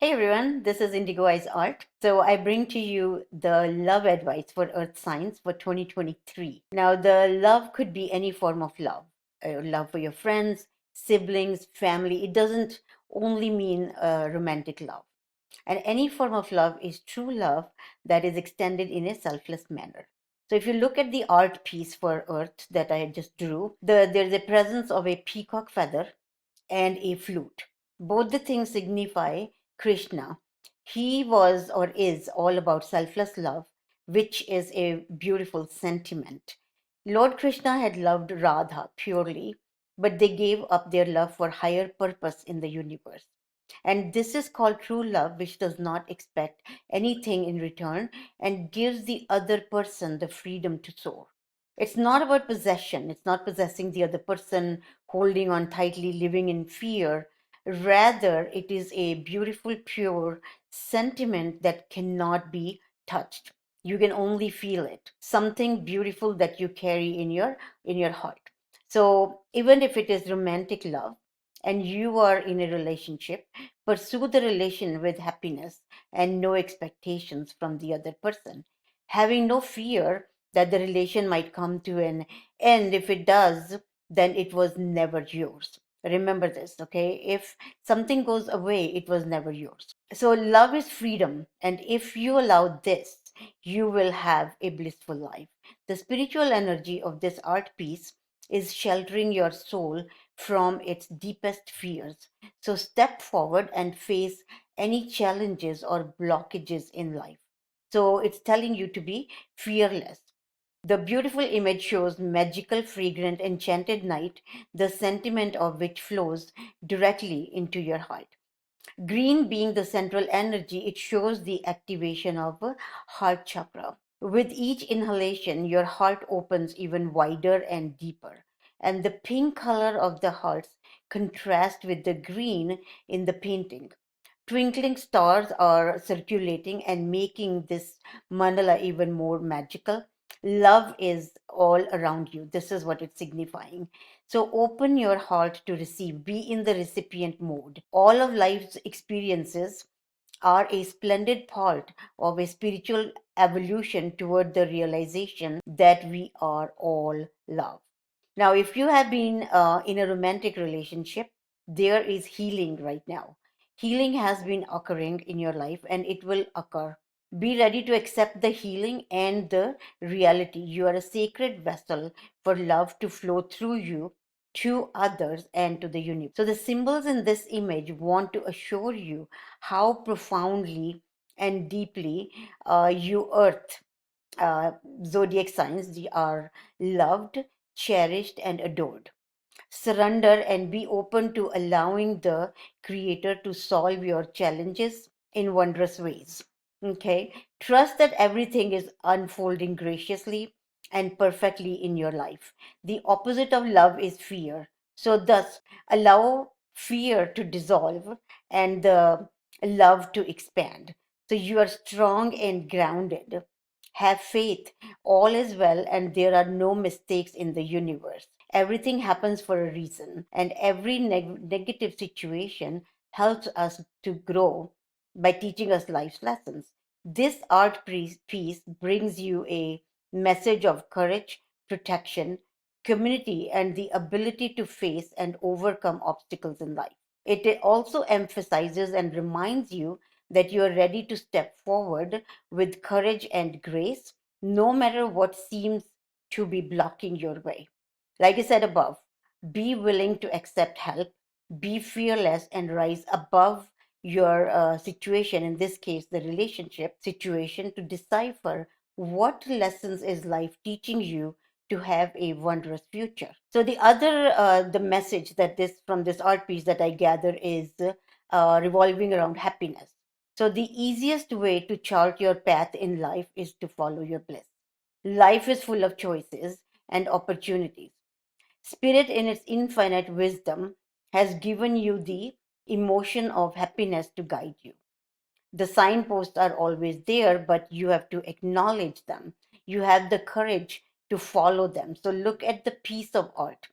Hey everyone, this is Indigo Eyes Art. So I bring to you the love advice for Earth Signs for 2023. Now, the love could be any form of love, love for your friends, siblings, family. It doesn't only mean romantic love. And any form of love is true love that is extended in a selfless manner. So if you look at the art piece for Earth that I just drew, there's a presence of a peacock feather and a flute. Both the things signify Krishna. He was or is all about selfless love, which is a beautiful sentiment. Lord Krishna had loved Radha purely, but they gave up their love for higher purpose in the universe. And this is called true love, which does not expect anything in return and gives the other person the freedom to soar. It's not about possession, it's not possessing the other person, holding on tightly, living in fear. Rather, it is a beautiful, pure sentiment that cannot be touched. You can only feel it. Something beautiful that you carry in your heart. So even if it is romantic love and you are in a relationship, pursue the relation with happiness and no expectations from the other person. Having no fear that the relation might come to an end. If it does, then it was never yours. Remember this, okay? If something goes away, it was never yours. So, love is freedom. And if you allow this, you will have a blissful life. The spiritual energy of this art piece is sheltering your soul from its deepest fears. So, step forward and face any challenges or blockages in life. So, it's telling you to be fearless. The beautiful image shows magical, fragrant, enchanted night, the sentiment of which flows directly into your heart. Green being the central energy, it shows the activation of a heart chakra. With each inhalation, your heart opens even wider and deeper. And the pink color of the hearts contrast with the green in the painting. Twinkling stars are circulating and making this mandala even more magical. Love is all around you. This is what it's signifying. So open your heart to receive, be in the recipient mode. All of life's experiences are a splendid part of a spiritual evolution toward the realization that we are all love. Now, if you have been in a romantic relationship, there is healing right now. Healing has been occurring in your life and it will occur. Be ready to accept the healing and the reality. You are a sacred vessel for love to flow through you to others and to the universe. So, the symbols in this image want to assure you how profoundly and deeply you earth zodiac signs are loved, cherished, and adored. Surrender and be open to allowing the Creator to solve your challenges in wondrous ways. Okay? Trust that everything is unfolding graciously and perfectly in your life. The opposite of love is fear. So, thus, allow fear to dissolve and the love to expand. So, you are strong and grounded. Have faith, all is well, and there are no mistakes in the universe. Everything happens for a reason, and every negative situation helps us to grow by teaching us life's lessons. This art piece brings you a message of courage, protection, community, and the ability to face and overcome obstacles in life. It also emphasizes and reminds you that you are ready to step forward with courage and grace, no matter what seems to be blocking your way. Like I said above, be willing to accept help, be fearless, and rise above your situation, in this case, the relationship situation, to decipher what lessons is life teaching you to have a wondrous future. So the message that this from this art piece that I gather is revolving around happiness. So the easiest way to chart your path in life is to follow your bliss. Life is full of choices and opportunities. Spirit, in its infinite wisdom, has given you the emotion of happiness to guide you. The signposts are always there, but you have to acknowledge them. You have the courage to follow them. So look at the piece of art.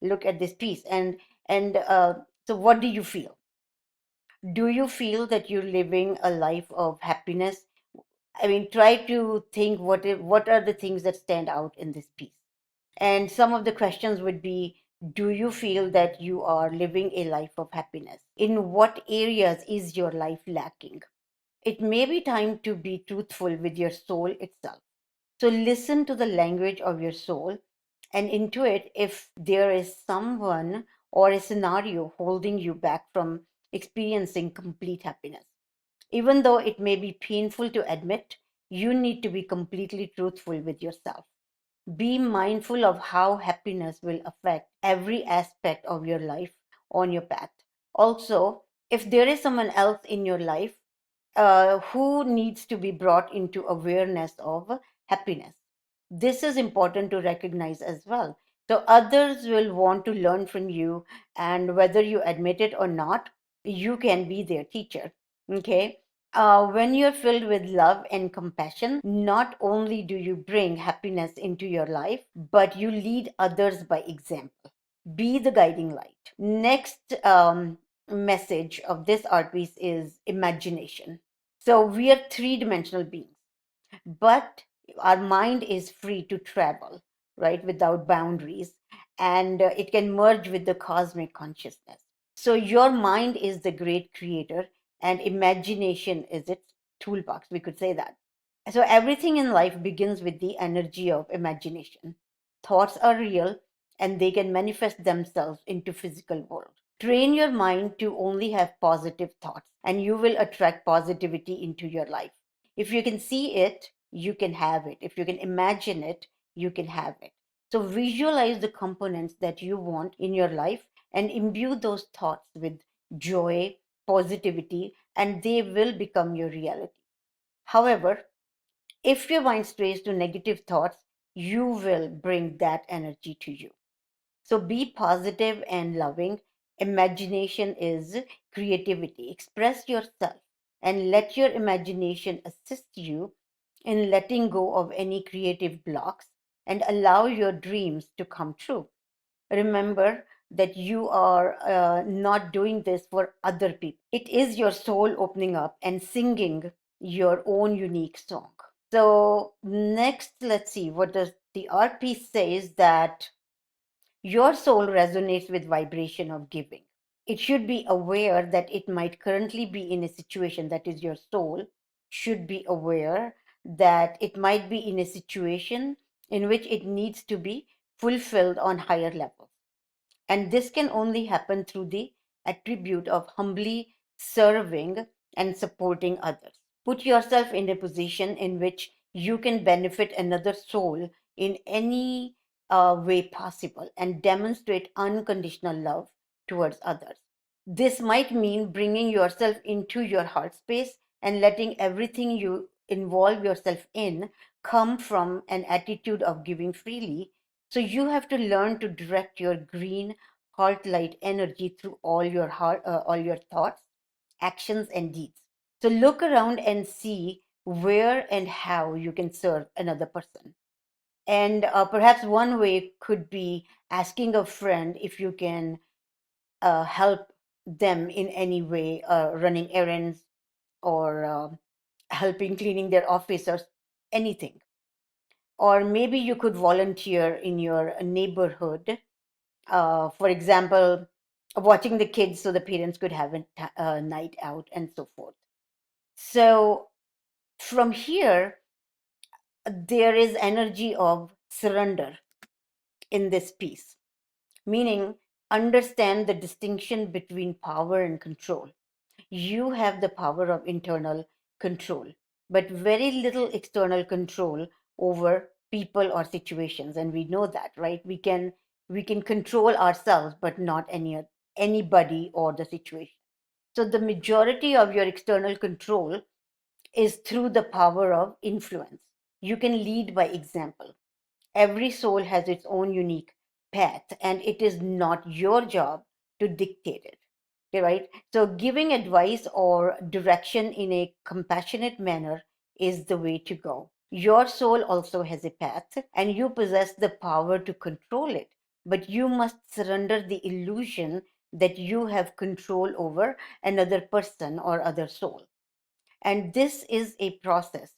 Look at this piece, and so what do you feel? Do you feel that you're living a life of happiness? I mean, try to think what are the things that stand out in this piece. And some of the questions would be, do you feel that you are living a life of happiness? In what areas is your life lacking? It may be time to be truthful with your soul itself. So listen to the language of your soul and intuit if there is someone or a scenario holding you back from experiencing complete happiness. Even though it may be painful to admit, you need to be completely truthful with yourself. Be mindful of how happiness will affect every aspect of your life on your path. Also, if there is someone else in your life who needs to be brought into awareness of happiness, this is important to recognize as well. So, others will want to learn from you, and whether you admit it or not, you can be their teacher. Okay. When you're filled with love and compassion, not only do you bring happiness into your life, but you lead others by example. Be the guiding light. Next message of this art piece is imagination. So we are three-dimensional beings, but our mind is free to travel, right, without boundaries, and it can merge with the cosmic consciousness. So your mind is the great creator, and imagination is its toolbox. We could say that. So everything in life begins with the energy of imagination. Thoughts are real, and they can manifest themselves into physical world. Train your mind to only have positive thoughts, and you will attract positivity into your life. If you can see it, you can have it. If you can imagine it, you can have it. So visualize the components that you want in your life and imbue those thoughts with joy, positivity, and they will become your reality. However, if your mind strays to negative thoughts, you will bring that energy to you. So be positive and loving. Imagination is creativity. Express yourself and let your imagination assist you in letting go of any creative blocks and allow your dreams to come true. Remember that you are not doing this for other people. It is your soul opening up and singing your own unique song. So, next, let's see what does the art piece says that your soul resonates with vibration of giving. It should be aware that it might currently be in a situation, that is your soul should be aware that it might be in a situation in which it needs to be fulfilled on higher levels. And this can only happen through the attribute of humbly serving and supporting others. Put yourself in a position in which you can benefit another soul in any way possible and demonstrate unconditional love towards others. This might mean bringing yourself into your heart space and letting everything you involve yourself in come from an attitude of giving freely. So you have to learn to direct your green heart light energy through all your thoughts, actions, and deeds. So look around and see where and how you can serve another person. And perhaps one way could be asking a friend if you can help them in any way, running errands or helping cleaning their office or anything. Or maybe you could volunteer in your neighborhood, for example, watching the kids so the parents could have a night out and so forth. So from here, there is energy of surrender in this piece, meaning understand the distinction between power and control. You have the power of internal control, but very little external control over people or situations. And we know that, right? We can control ourselves, but not anybody or the situation. So the majority of your external control is through the power of influence. You can lead by example. Every soul has its own unique path, and it is not your job to dictate it. Okay, right? So, giving advice or direction in a compassionate manner is the way to go. Your soul also has a path, and you possess the power to control it, but you must surrender the illusion that you have control over another person or other soul. And this is a process.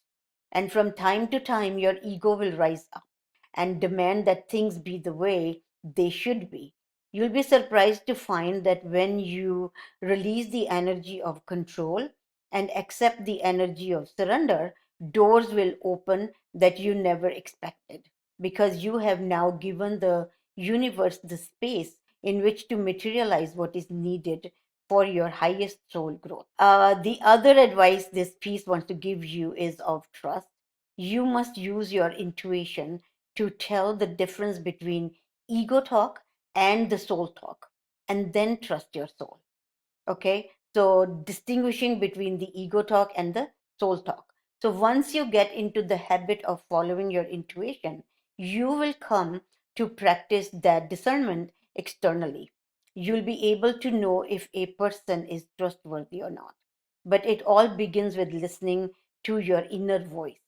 And from time to time, your ego will rise up and demand that things be the way they should be. You'll be surprised to find that when you release the energy of control and accept the energy of surrender, doors will open that you never expected, because you have now given the universe the space in which to materialize what is needed for your highest soul growth. The other advice this piece wants to give you is of trust. You must use your intuition to tell the difference between ego talk and the soul talk, and then trust your soul. Okay, so distinguishing between the ego talk and the soul talk. So once you get into the habit of following your intuition, you will come to practice that discernment externally. You'll be able to know if a person is trustworthy or not, but it all begins with listening to your inner voice.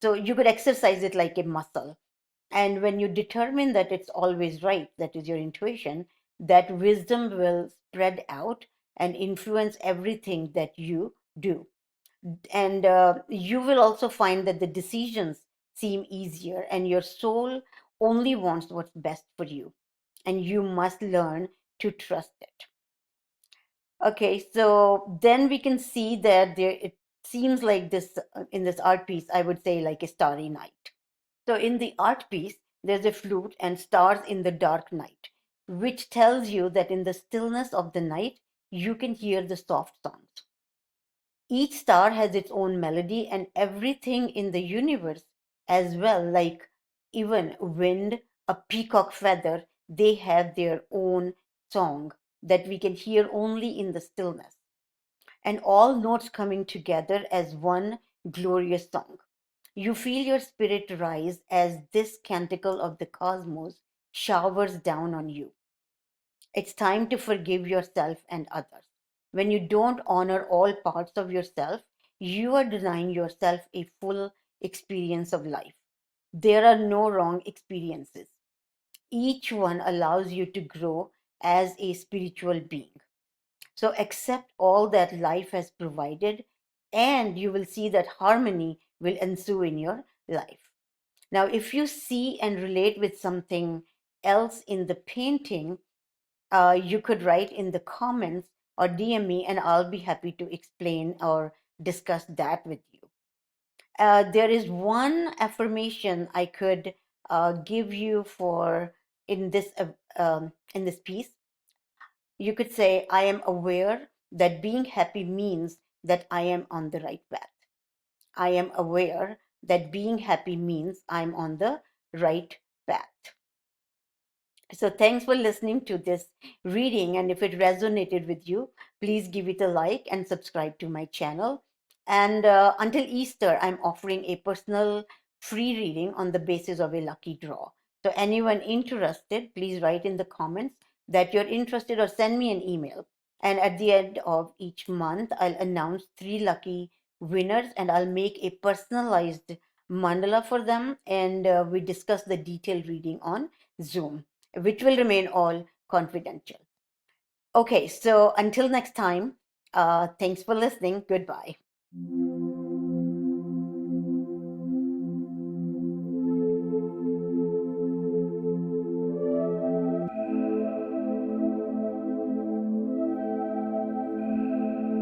So you could exercise it like a muscle, and when you determine that it's always right, that is your intuition, that wisdom will spread out and influence everything that you do. And you will also find that the decisions seem easier, and your soul only wants what's best for you. And you must learn to trust it. Okay, so then we can see that there, it seems like this in this art piece, I would say like a starry night. So in the art piece, there's a flute and stars in the dark night, which tells you that in the stillness of the night, you can hear the soft sounds. Each star has its own melody, and everything in the universe as well, like even wind, a peacock feather, they have their own song that we can hear only in the stillness. And all notes coming together as one glorious song. You feel your spirit rise as this canticle of the cosmos showers down on you. It's time to forgive yourself and others. When you don't honor all parts of yourself, you are denying yourself a full experience of life. There are no wrong experiences. Each one allows you to grow as a spiritual being. So accept all that life has provided, and you will see that harmony will ensue in your life. Now, if you see and relate with something else in the painting, you could write in the comments or DM me, and I'll be happy to explain or discuss that with you. There is one affirmation I could give you for in this piece. You could say, I am aware that being happy means that I am on the right path. I am aware that being happy means I'm on the right path. So, thanks for listening to this reading. And if it resonated with you, please give it a like and subscribe to my channel. And until Easter, I'm offering a personal free reading on the basis of a lucky draw. So, anyone interested, please write in the comments that you're interested or send me an email. And at the end of each month, I'll announce 3 lucky winners, and I'll make a personalized mandala for them. And we discuss the detailed reading on Zoom, which will remain all confidential. Okay, so until next time, thanks for listening. Goodbye.